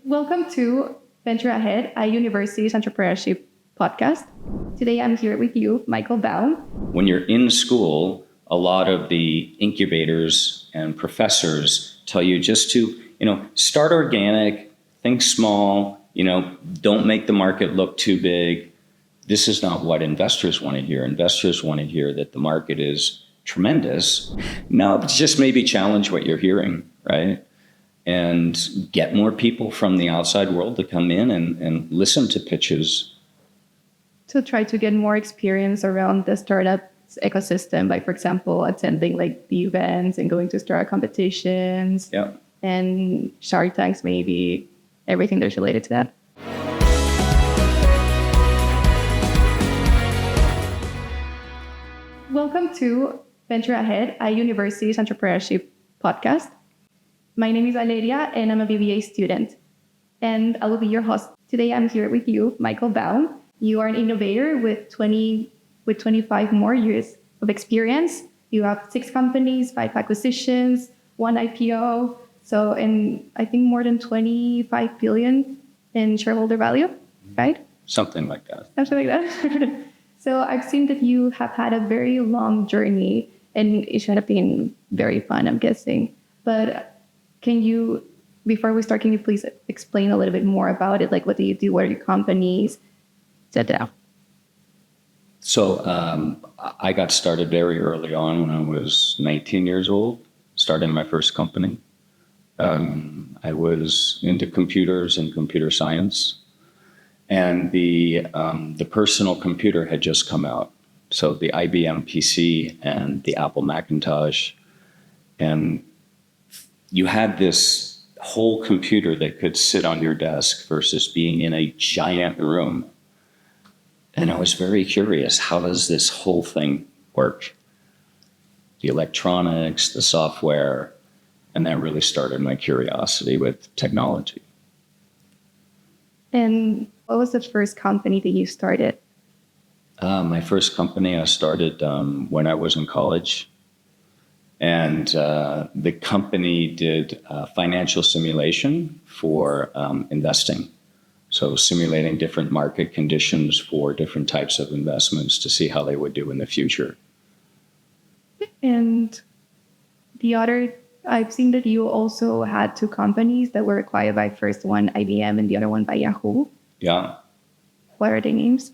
Welcome to Venture Ahead, a university's entrepreneurship podcast. Today I'm here with you, Michael Baum. When you're in school, a lot of the incubators and professors tell you just to, start organic, think small, don't make the market look too big. This is not what investors want to hear. Investors want to hear that the market is tremendous. Now, just maybe challenge what you're hearing, right? And get more people from the outside world to come in and listen to pitches. To try to get more experience around the startup ecosystem, like, for example, attending like the events and going to startup competitions. Yeah. And Shark Tanks, maybe everything that's related to that. Welcome to Venture Ahead, a university's entrepreneurship podcast. My name is Valeria, and I'm a BBA student, and I will be your host. Today, I'm here with you, Michael Baum. You are an innovator with 25 more years of experience. You have 6 companies, 5 acquisitions, 1 IPO, and I think more than 25 billion in shareholder value, right? Something like that. Something like that. So I've seen that you have had a very long journey, and it should have been very fun, I'm guessing. But can you, before we start, can you please explain a little bit more about it? Like, what do you do? What are your companies? Etc. So I got started very early on when I was 19 years old, starting my first company. I was into computers and computer science. And the personal computer had just come out. So the IBM PC and the Apple Macintosh. And you had this whole computer that could sit on your desk versus being in a giant room. And I was very curious, how does this whole thing work? The electronics, the software, and that really started my curiosity with technology. And what was the first company that you started? My first company I started when I was in college. And the company did financial simulation for investing. So simulating different market conditions for different types of investments to see how they would do in the future. And I've seen that you also had 2 companies that were acquired by first one IBM and the other one by Yahoo. Yeah. What are the names?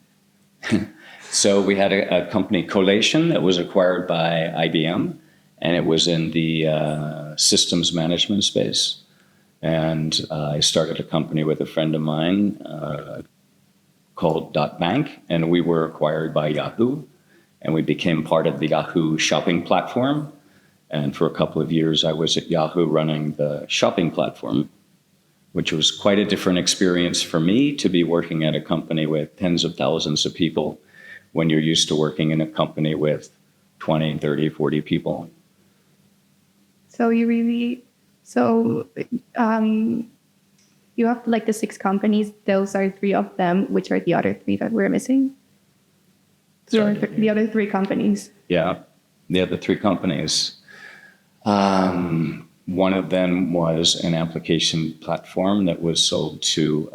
So we had a company, Collation, that was acquired by IBM, and it was in the systems management space. And I started a company with a friend of mine called .bank, and we were acquired by Yahoo, and we became part of the Yahoo shopping platform. And for a couple of years, I was at Yahoo running the shopping platform, which was quite a different experience for me to be working at a company with tens of thousands of people when you're used to working in a company with 20, 30, 40 people. So you have like the 6 companies. Those are 3 of them. Which are the other 3 that we're missing? The other 3 companies. Yeah, the other 3 companies. One of them was an application platform that was sold to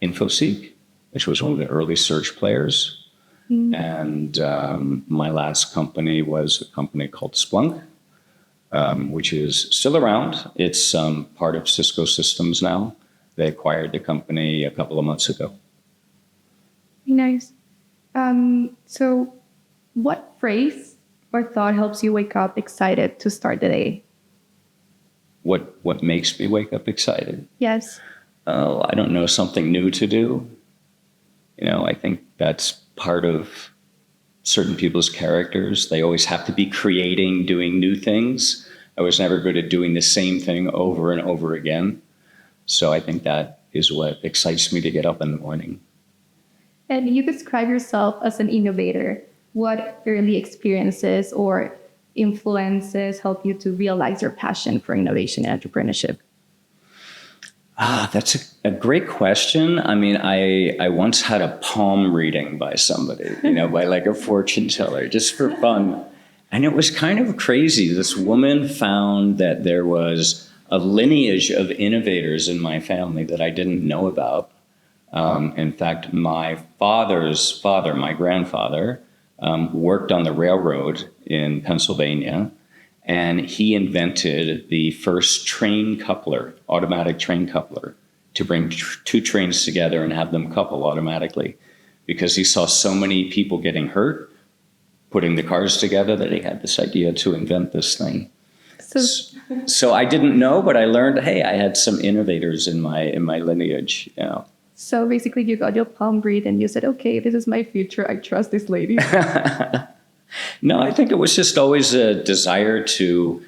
InfoSeek, which was one of the early search players. Mm. And my last company was a company called Splunk, which is still around. It's part of Cisco systems now. They acquired the company a couple of months ago. Nice. So what phrase or thought helps you wake up excited to start the day? What makes me wake up excited? Yes. Oh, I don't know, something new to do. I think that's part of certain people's characters. They always have to be creating, doing new things. I was never good at doing the same thing over and over again. So I think that is what excites me to get up in the morning. And you describe yourself as an innovator. What early experiences or influences help you to realize your passion for innovation and entrepreneurship? That's a great question. I mean, I once had a palm reading by somebody, by like a fortune teller, just for fun. And it was kind of crazy. This woman found that there was a lineage of innovators in my family that I didn't know about. In fact, my father's father, my grandfather, worked on the railroad in Pennsylvania, and he invented the first train coupler, automatic train coupler, to bring two trains together and have them couple automatically, because he saw so many people getting hurt putting the cars together that he had this idea to invent this thing. So I didn't know, but I learned, hey, I had some innovators in my lineage. Yeah. So basically you got your palm read and you said, okay, this is my future. I trust this lady. No, I think it was just always a desire to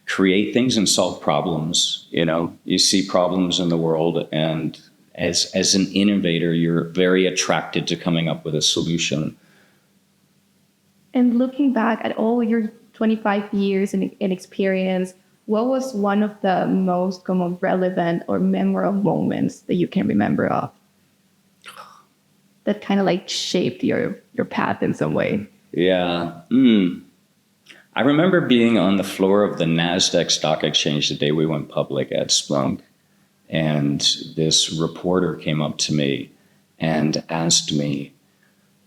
create things and solve problems. You see problems in the world, and as an innovator, you're very attracted to coming up with a solution. And looking back at all your 25 years in experience, what was one of the most common relevant or memorable moments that you can remember of that kind of like shaped your path in some way? Yeah. I remember being on the floor of the NASDAQ stock exchange the day we went public at Splunk. And this reporter came up to me and asked me,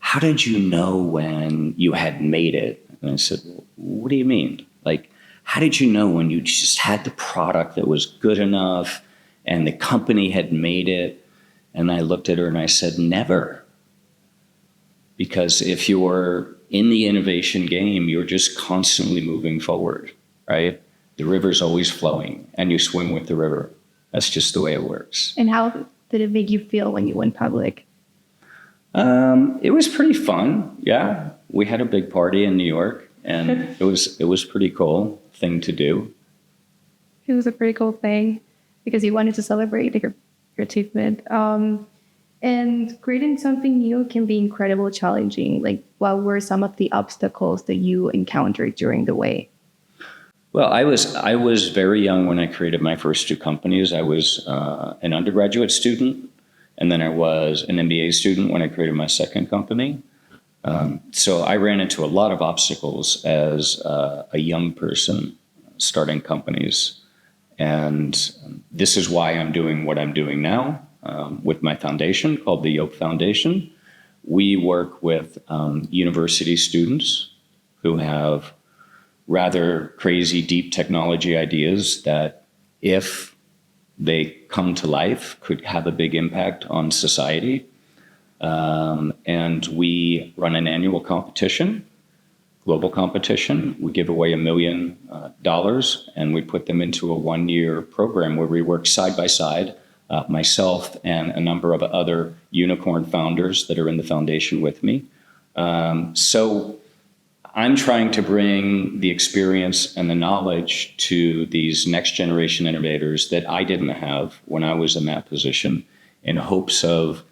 how did you know when you had made it? And I said, well, what do you mean? Like, how did you know when you just had the product that was good enough and the company had made it? And I looked at her and I said, never. Because if you're in the innovation game, you're just constantly moving forward, right? The river's always flowing and you swim with the river. That's just the way it works. And how did it make you feel when you went public? It was pretty fun. Yeah. We had a big party in New York, and it was pretty cool thing to do. It was a pretty cool thing because you wanted to celebrate your achievement. And creating something new can be incredibly challenging. Like, what were some of the obstacles that you encountered during the way? Well, I was very young when I created my first two companies. I was an undergraduate student, and then I was an MBA student when I created my second company. So I ran into a lot of obstacles as a young person starting companies. And this is why I'm doing what I'm doing now with my foundation called the Yoke Foundation. We work with university students who have rather crazy, deep technology ideas that, if they come to life, could have a big impact on society. And we run an annual competition, global competition. We give away $1 million, and we put them into a 1-year program where we work side by side, myself and a number of other unicorn founders that are in the foundation with me. So I'm trying to bring the experience and the knowledge to these next generation innovators that I didn't have when I was in that position, in hopes of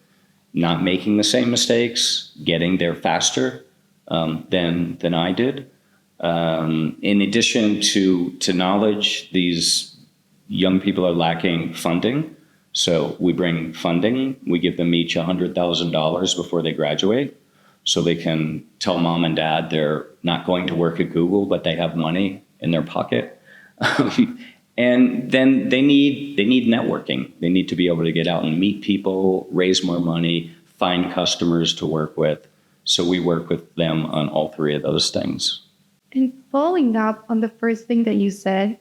not making the same mistakes, getting there faster than I did. In addition to knowledge, these young people are lacking funding. So we bring funding. We give them each $100,000 before they graduate, so they can tell mom and dad they're not going to work at Google, but they have money in their pocket. And then they need networking. They need to be able to get out and meet people, raise more money, find customers to work with. So we work with them on all three of those things. And following up on the first thing that you said,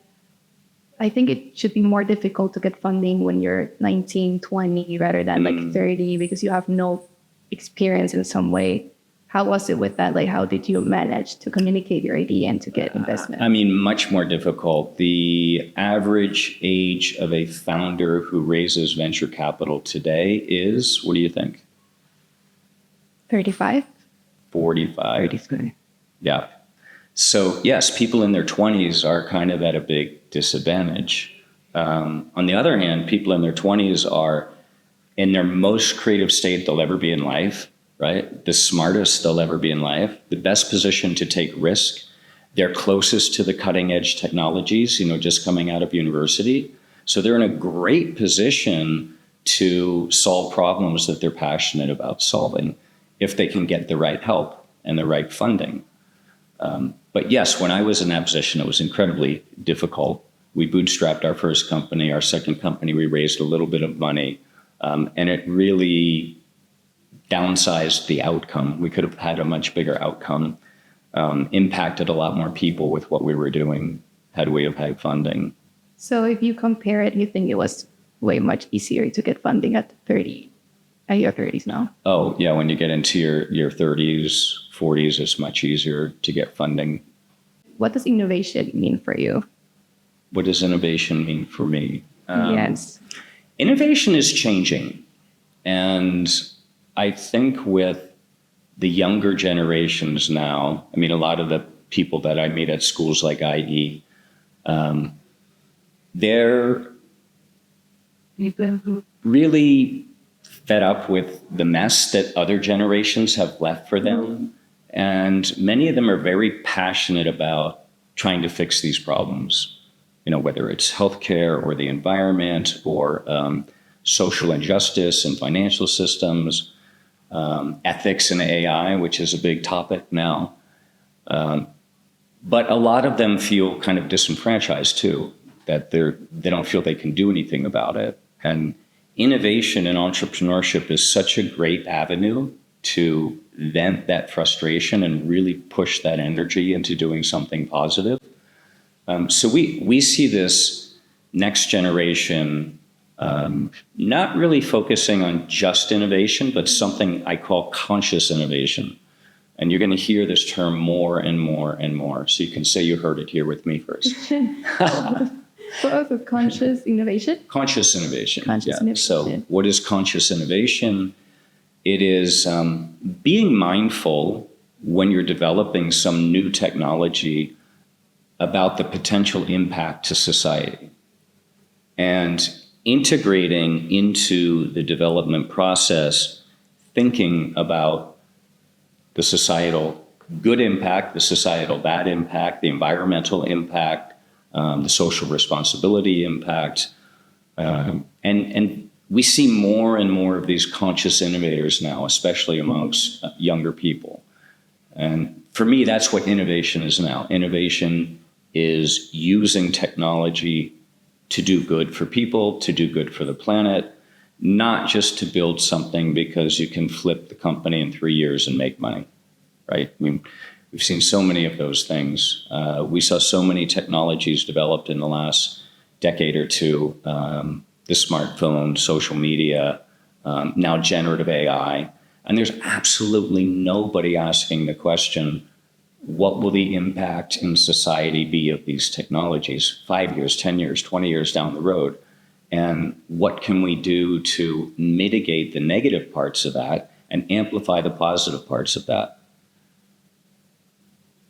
I think it should be more difficult to get funding when you're 19, 20 rather than like 30, because you have no experience in some way. How was it with that? Like, how did you manage to communicate your idea and to get investment? Much more difficult. The average age of a founder who raises venture capital today is, what do you think? 35? 45. 35. Yeah. So yes, people in their 20s are kind of at a big disadvantage. On the other hand, people in their 20s are in their most creative state they'll ever be in life, right? The smartest they'll ever be in life, the best position to take risk. They're closest to the cutting edge technologies, just coming out of university. So they're in a great position to solve problems that they're passionate about solving, if they can get the right help and the right funding. But yes, when I was in that position, it was incredibly difficult. We bootstrapped our first company. Our second company, we raised a little bit of money, and it really downsized the outcome. We could have had a much bigger outcome, impacted a lot more people with what we were doing had we have had funding. So if you compare it, you think it was way much easier to get funding at your 30s now? Oh, yeah. When you get into your 30s, 40s, it's much easier to get funding. What does innovation mean for you? What does innovation mean for me? Yes. Innovation is changing. And I think with the younger generations now, I mean, a lot of the people that I meet at schools like IE, they're really fed up with the mess that other generations have left for them. And many of them are very passionate about trying to fix these problems, whether it's healthcare or the environment or social injustice and financial systems, ethics and AI, which is a big topic now. But a lot of them feel kind of disenfranchised too, that they don't feel they can do anything about it. And innovation and entrepreneurship is such a great avenue to vent that frustration and really push that energy into doing something positive. So we see this next generation not really focusing on just innovation, but something I call conscious innovation. And you're going to hear this term more and more and more. So you can say you heard it here with me first. Conscious innovation? Conscious innovation. Conscious innovation. So what is conscious innovation? It is being mindful when you're developing some new technology about the potential impact to society and integrating into the development process, thinking about the societal good impact, the societal bad impact, the environmental impact, the social responsibility impact. And we see more and more of these conscious innovators now, especially amongst younger people. And for me, that's what innovation is now. Innovation is using technology to do good for people, to do good for the planet, not just to build something because you can flip the company in 3 years and make money, right? I mean, we've seen so many of those things. We saw so many technologies developed in the last decade or two, the smartphone, social media, now generative AI. And there's absolutely nobody asking the question, what will the impact in society be of these technologies 5 years, 10 years, 20 years down the road? And what can we do to mitigate the negative parts of that and amplify the positive parts of that?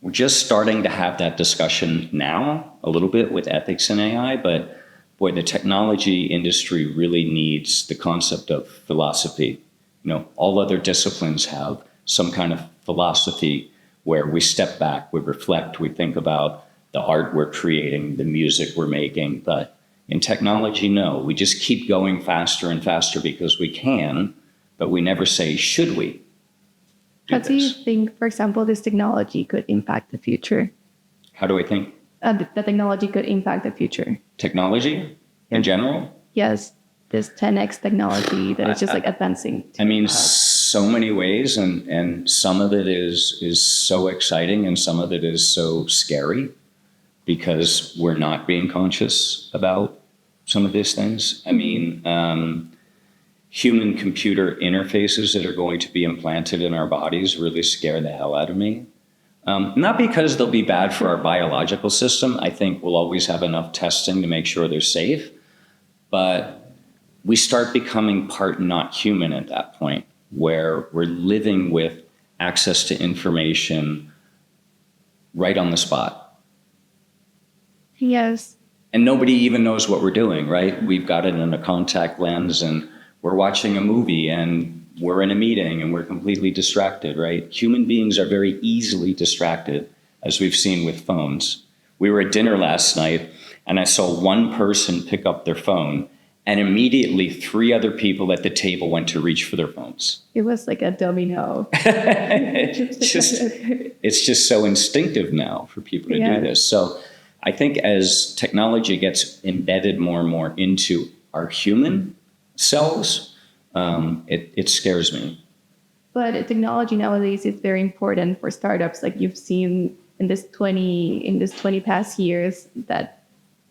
We're just starting to have that discussion now, a little bit with ethics and AI, but boy, the technology industry really needs the concept of philosophy. All other disciplines have some kind of philosophy where we step back, we reflect, we think about the art we're creating, the music we're making. But in technology, no, we just keep going faster and faster because we can, but we never say, should we? How do you think, for example, this technology could impact the future? How do I think? The technology could impact the future. Technology in general? Yes, this 10x technology that is just like advancing. I mean, so many ways, and some of it is so exciting and some of it is so scary because we're not being conscious about some of these things. I mean, human-computer interfaces that are going to be implanted in our bodies really scare the hell out of me. Not because they'll be bad for our biological system. I think we'll always have enough testing to make sure they're safe. But we start becoming part not human at that point, where we're living with access to information right on the spot. Yes. And nobody even knows what we're doing, right? We've got it in a contact lens and we're watching a movie and we're in a meeting and we're completely distracted, right? Human beings are very easily distracted, as we've seen with phones. We were at dinner last night and I saw one person pick up their phone and immediately 3 other people at the table went to reach for their phones. It was like a domino. It's just so instinctive now for people to do this. So I think as technology gets embedded more and more into our human selves, it scares me. But technology nowadays is very important for startups. Like you've seen in this 20 past years that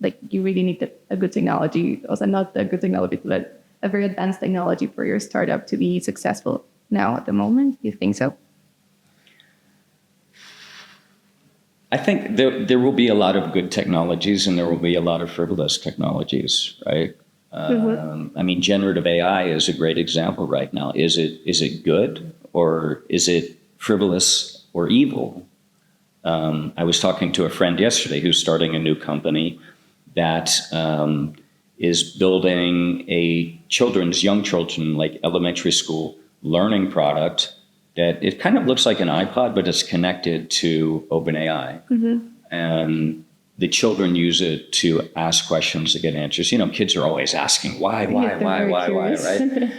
like you really need a good technology, also not a good technology, but a very advanced technology for your startup to be successful now at the moment. You think so? I think there will be a lot of good technologies and there will be a lot of frivolous technologies, right? I mean, generative AI is a great example right now. Is it good or is it frivolous or evil? I was talking to a friend yesterday who's starting a new company that is building a young children, like elementary school learning product that it kind of looks like an iPod, but it's connected to OpenAI. And the children use it to ask questions to get answers. Kids are always asking why, right?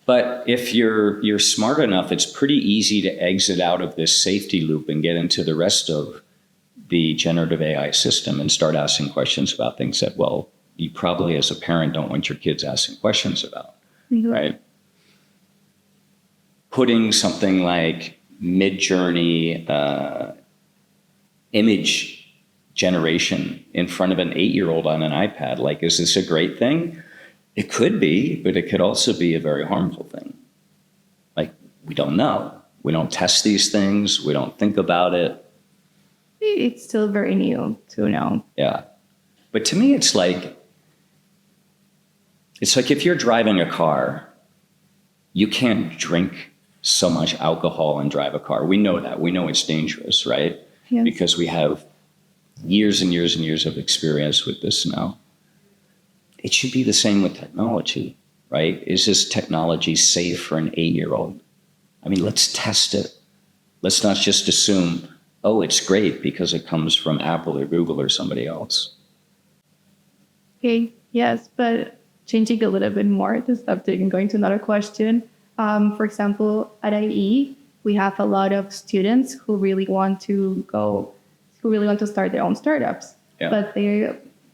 But if you're smart enough, it's pretty easy to exit out of this safety loop and get into the rest of the generative AI system and start asking questions about things that, well, you probably as a parent don't want your kids asking questions about, right? Putting something like Mid-Journey image generation in front of an 8-year-old on an iPad, like, is this a great thing? It could be, but it could also be a very harmful thing. Like, we don't know. We don't test these things. We don't think about it. It's still very new to know. Yeah. But to me, it's like if you're driving a car, you can't drink so much alcohol and drive a car. We know that. We know it's dangerous, right? Yes. Because we have years and years and years of experience with this now. It should be the same with technology, right? Is this technology safe for an 8-year-old? I mean, let's test it. Let's not just assume, oh, it's great because it comes from Apple or Google or somebody else. Okay, yes, but changing a little bit more the subject and going to another question. For example, at IE, we have a lot of students who really want to start their own startups. Yeah. But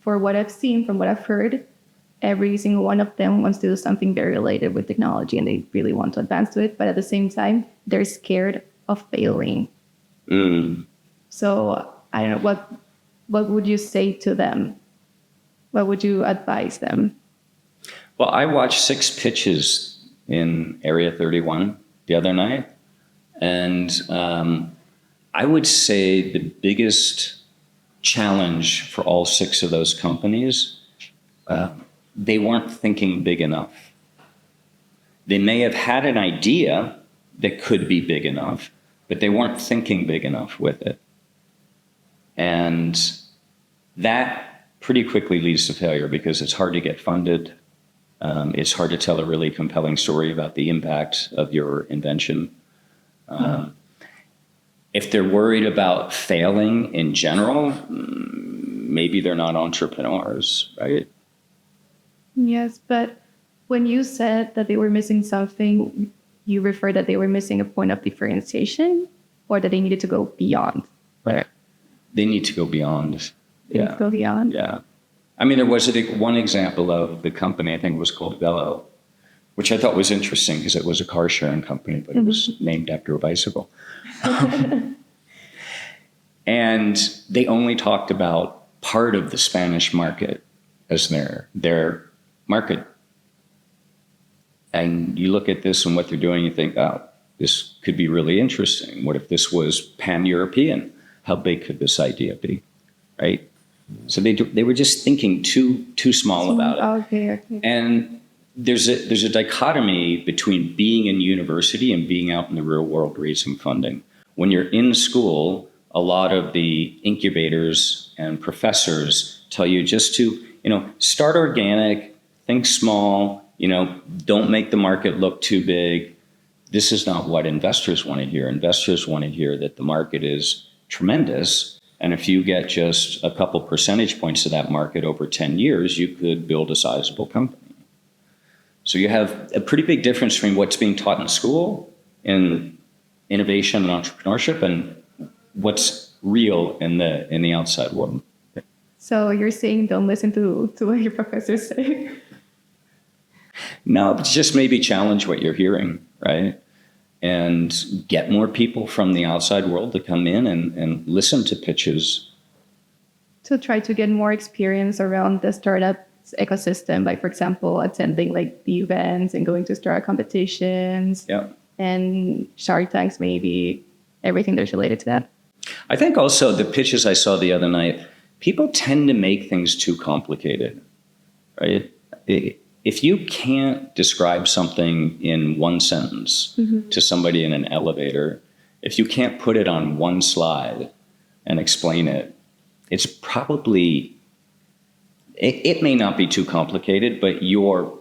for what I've seen, from what I've heard, every single one of them wants to do something very related with technology and they really want to advance to it. But at the same time, they're scared of failing. So I don't know, what would you say to them? What would you advise them? Well, I watched 6 pitches in Area 31 the other night. And I would say the biggest challenge for all 6 of those companies, they weren't thinking big enough. They may have had an idea that could be big enough, but they weren't thinking big enough with it. And that pretty quickly leads to failure because it's hard to get funded. It's hard to tell a really compelling story about the impact of your invention. If they're worried about failing in general, maybe they're not entrepreneurs, right? Yes, but when you said that they were missing something, you referred that they were missing a point of differentiation or that they needed to go beyond? Right. They need to go beyond. They need to go beyond? Yeah. I mean, there was one example of the company, I think it was called Bello, which I thought was interesting because it was a car sharing company, but it was named after a bicycle. And they only talked about part of the Spanish market as their market. And you look at this and what they're doing, you think, oh, this could be really interesting. What if this was pan-European? How big could this idea be, right? So they were just thinking too small about it. Okay. And there's a dichotomy between being in university and being out in the real world raising funding. When you're in school, a lot of the incubators and professors tell you just to, start organic, think small, don't make the market look too big. This is not what investors want to hear. Investors want to hear that the market is tremendous. And if you get just a couple percentage points of that market over 10 years, you could build a sizable company. So you have a pretty big difference between what's being taught in school in innovation and entrepreneurship and what's real in the outside world. So you're saying don't listen to what your professors say. No, but just maybe challenge what you're hearing, right? And get more people from the outside world to come in and listen to pitches. To try to get more experience around the startup ecosystem by, for example, attending like the events and going to startup competitions. Yeah. And Shark Tanks, maybe everything that's related to that. I think also the pitches I saw the other night, people tend to make things too complicated, right? If you can't describe something in one sentence to somebody in an elevator, if you can't put it on one slide and explain it, it's probably, it may not be too complicated, but your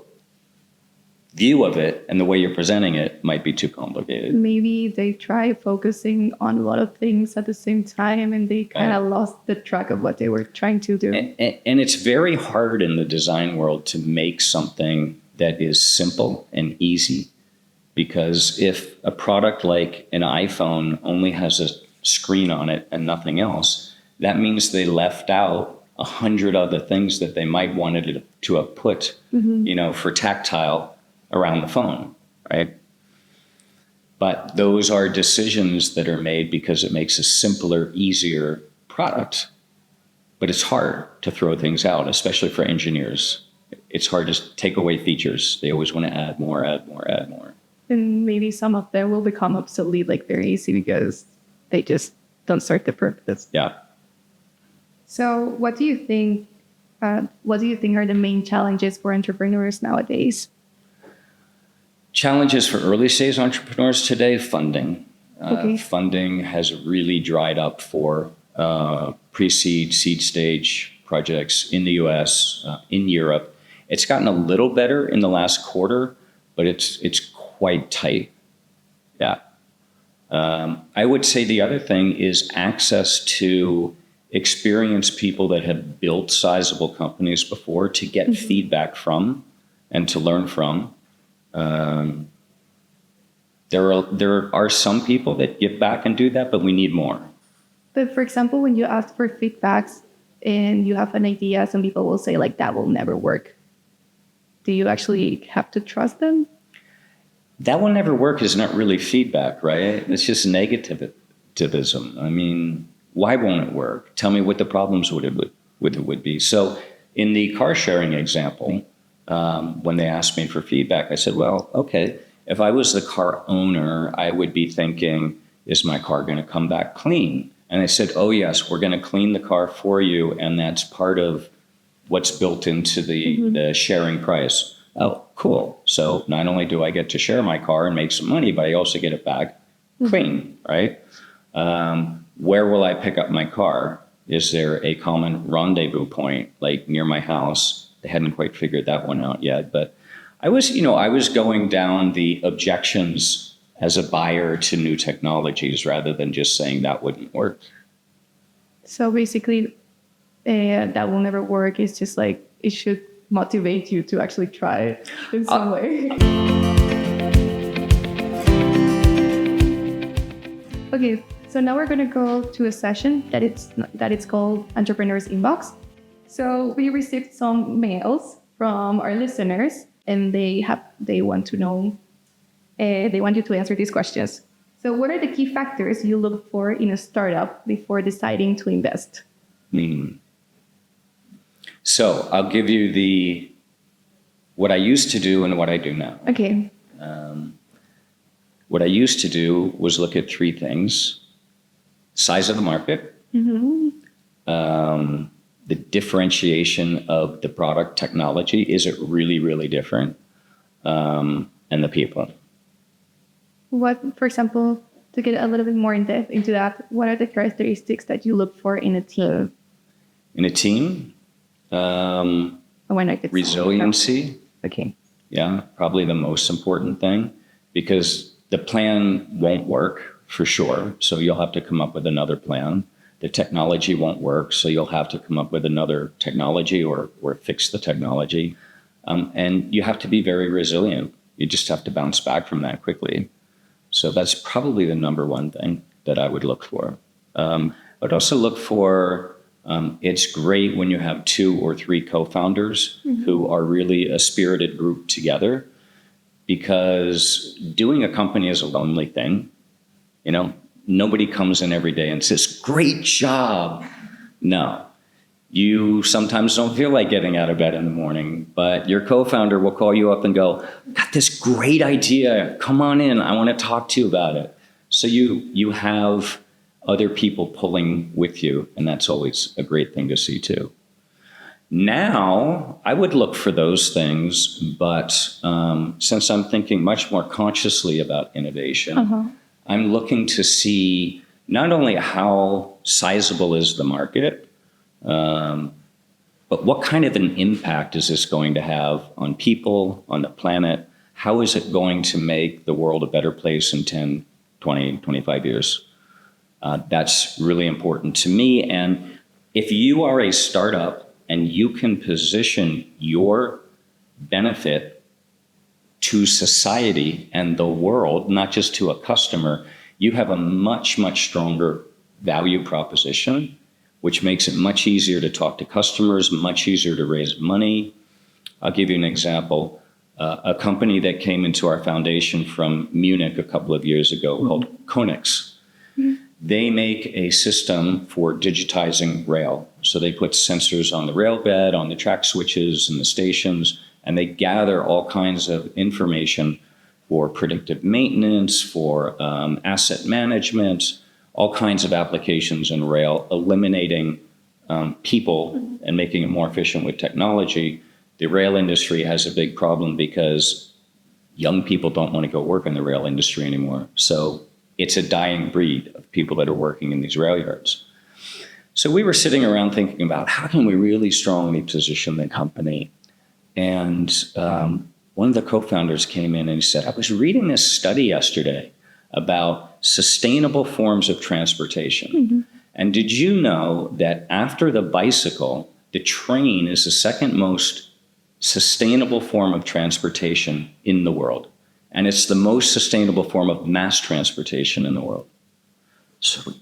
view of it and the way you're presenting it might be too complicated. Maybe they try focusing on a lot of things at the same time and they kind of lost the track of what they were trying to do. And it's very hard in the design world to make something that is simple and easy, because if a product like an iPhone only has a screen on it and nothing else, that means they left out 100 other things that they might wanted to have put, for tactile around the phone, right? But those are decisions that are made because it makes a simpler, easier product. But it's hard to throw things out, especially for engineers. It's hard to take away features. They always want to add more, add more, add more. And maybe some of them will become obsolete like very easy because they just don't serve the purpose. Yeah. So what do you think are the main challenges for entrepreneurs nowadays? Challenges for early stage entrepreneurs today, funding. Okay. Funding has really dried up for pre-seed, seed stage projects in the US, in Europe. It's gotten a little better in the last quarter, but it's quite tight. Yeah. I would say the other thing is access to experienced people that have built sizable companies before to get feedback from and to learn from. There are some people that give back and do that, but we need more. But for example, when you ask for feedbacks and you have an idea, some people will say like that will never work. Do you actually have to trust them? That will never work is not really feedback, right? It's just negativism. I mean, why won't it work? Tell me what the problems would be. So in the car sharing example, when they asked me for feedback, I said, well, okay, if I was the car owner, I would be thinking, is my car going to come back clean? And they said, oh, yes, we're going to clean the car for you. And that's part of what's built into the sharing price. Oh, cool. So not only do I get to share my car and make some money, but I also get it back clean, right? Where will I pick up my car? Is there a common rendezvous point, like near my house? They hadn't quite figured that one out yet. But I was going down the objections as a buyer to new technologies rather than just saying that wouldn't work. So basically, that will never work. It's just like it should motivate you to actually try it in some way. Okay, so now we're going to go to a session that it's called Entrepreneurs Inbox. So we received some mails from our listeners, and they want to know, they want you to answer these questions. So what are the key factors you look for in a startup before deciding to invest? So I'll give you what I used to do and what I do now. Okay. What I used to do was look at three things: size of the market, the differentiation of the product technology. Is it really, really different? And the people. What, for example, to get a little bit more in depth into that, what are the characteristics that you look for in a team? In a team, resiliency. Okay. Yeah, probably the most important thing, because the plan won't work for sure. So you'll have to come up with another plan. The technology won't work. So you'll have to come up with another technology or fix the technology. And you have to be very resilient. You just have to bounce back from that quickly. So that's probably the number one thing that I would look for. I'd also look for It's great when you have 2 or 3 co-founders who are really a spirited group together, because doing a company is a lonely thing. You know, nobody comes in every day and says, "Great job." No. You sometimes don't feel like getting out of bed in the morning, but your co-founder will call you up and go, "Got this great idea. Come on in. I want to talk to you about it." So you have other people pulling with you, and that's always a great thing to see too. Now, I would look for those things, but since I'm thinking much more consciously about innovation, I'm looking to see not only how sizable is the market, but what kind of an impact is this going to have on people, on the planet? How is it going to make the world a better place in 10, 20, 25 years? That's really important to me. And if you are a startup and you can position your benefit to society and the world, not just to a customer, you have a much, much stronger value proposition, which makes it much easier to talk to customers, much easier to raise money. I'll give you an example. A company that came into our foundation from Munich a couple of years ago called Konix. They make a system for digitizing rail. So they put sensors on the rail bed, on the track switches and the stations, and they gather all kinds of information for predictive maintenance, for asset management, all kinds of applications in rail, eliminating people and making it more efficient with technology. The rail industry has a big problem because young people don't want to go work in the rail industry anymore. So it's a dying breed of people that are working in these rail yards. So we were sitting around thinking about how can we really strongly position the company. And one of the co-founders came in and he said, "I was reading this study yesterday about sustainable forms of transportation. And did you know that after the bicycle, the train is the second most sustainable form of transportation in the world? And it's the most sustainable form of mass transportation in the world." So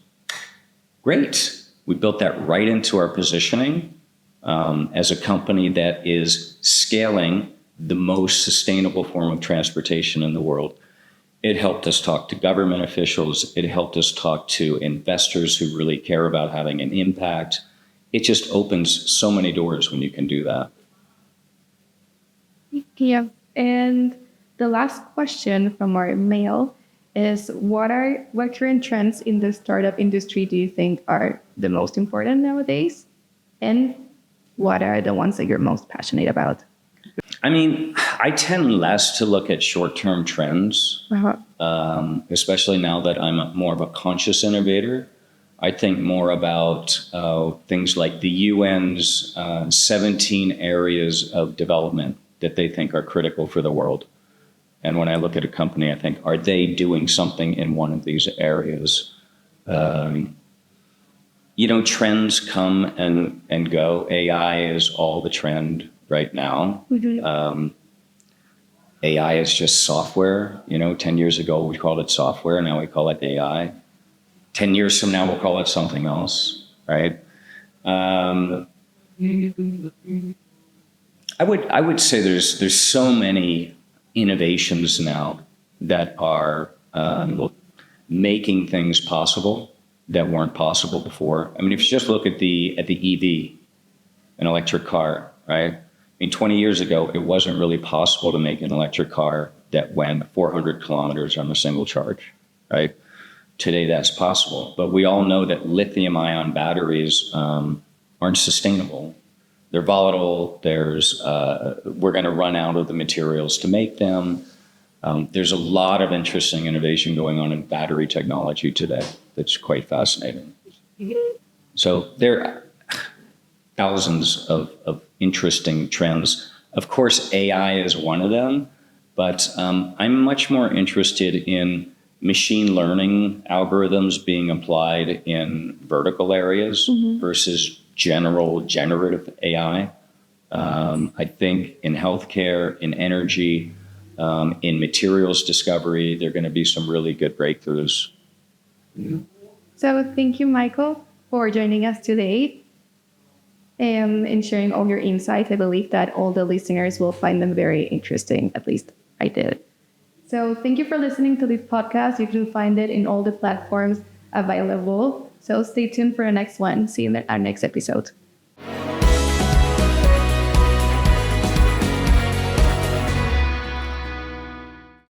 great. We built that right into our positioning as a company that is scaling the most sustainable form of transportation in the world. It helped us talk to government officials. It helped us talk to investors who really care about having an impact. It just opens so many doors when you can do that. Yeah. And the last question from our mail is what current trends in the startup industry do you think are the most important nowadays? And what are the ones that you're most passionate about? I mean, I tend less to look at short-term trends, especially now that I'm more of a conscious innovator. I think more about things like the UN's 17 areas of development that they think are critical for the world. And when I look at a company, I think, are they doing something in one of these areas? Trends come and go. AI is all the trend right now. AI is just software. 10 years ago, we called it software. Now we call it AI. 10 years from now, we'll call it something else, right? I would say there's so many innovations now that are making things possible that weren't possible before. I mean, if you just look at the EV, an electric car, right? I mean, 20 years ago, it wasn't really possible to make an electric car that went 400 kilometers on a single charge, right? Today, that's possible. But we all know that lithium-ion batteries aren't sustainable. They're volatile. We're going to run out of the materials to make them. There's a lot of interesting innovation going on in battery technology today that's quite fascinating. So there are thousands of interesting trends. Of course, AI is one of them, but I'm much more interested in machine learning algorithms being applied in vertical areas versus generative AI. I think in healthcare, in energy, in materials discovery, there are going to be some really good breakthroughs. So thank you, Michael, for joining us today. and sharing all your insights. I believe that all the listeners will find them very interesting. At least I did. So thank you for listening to this podcast. You can find it in all the platforms available. So stay tuned for the next one. See you in our next episode.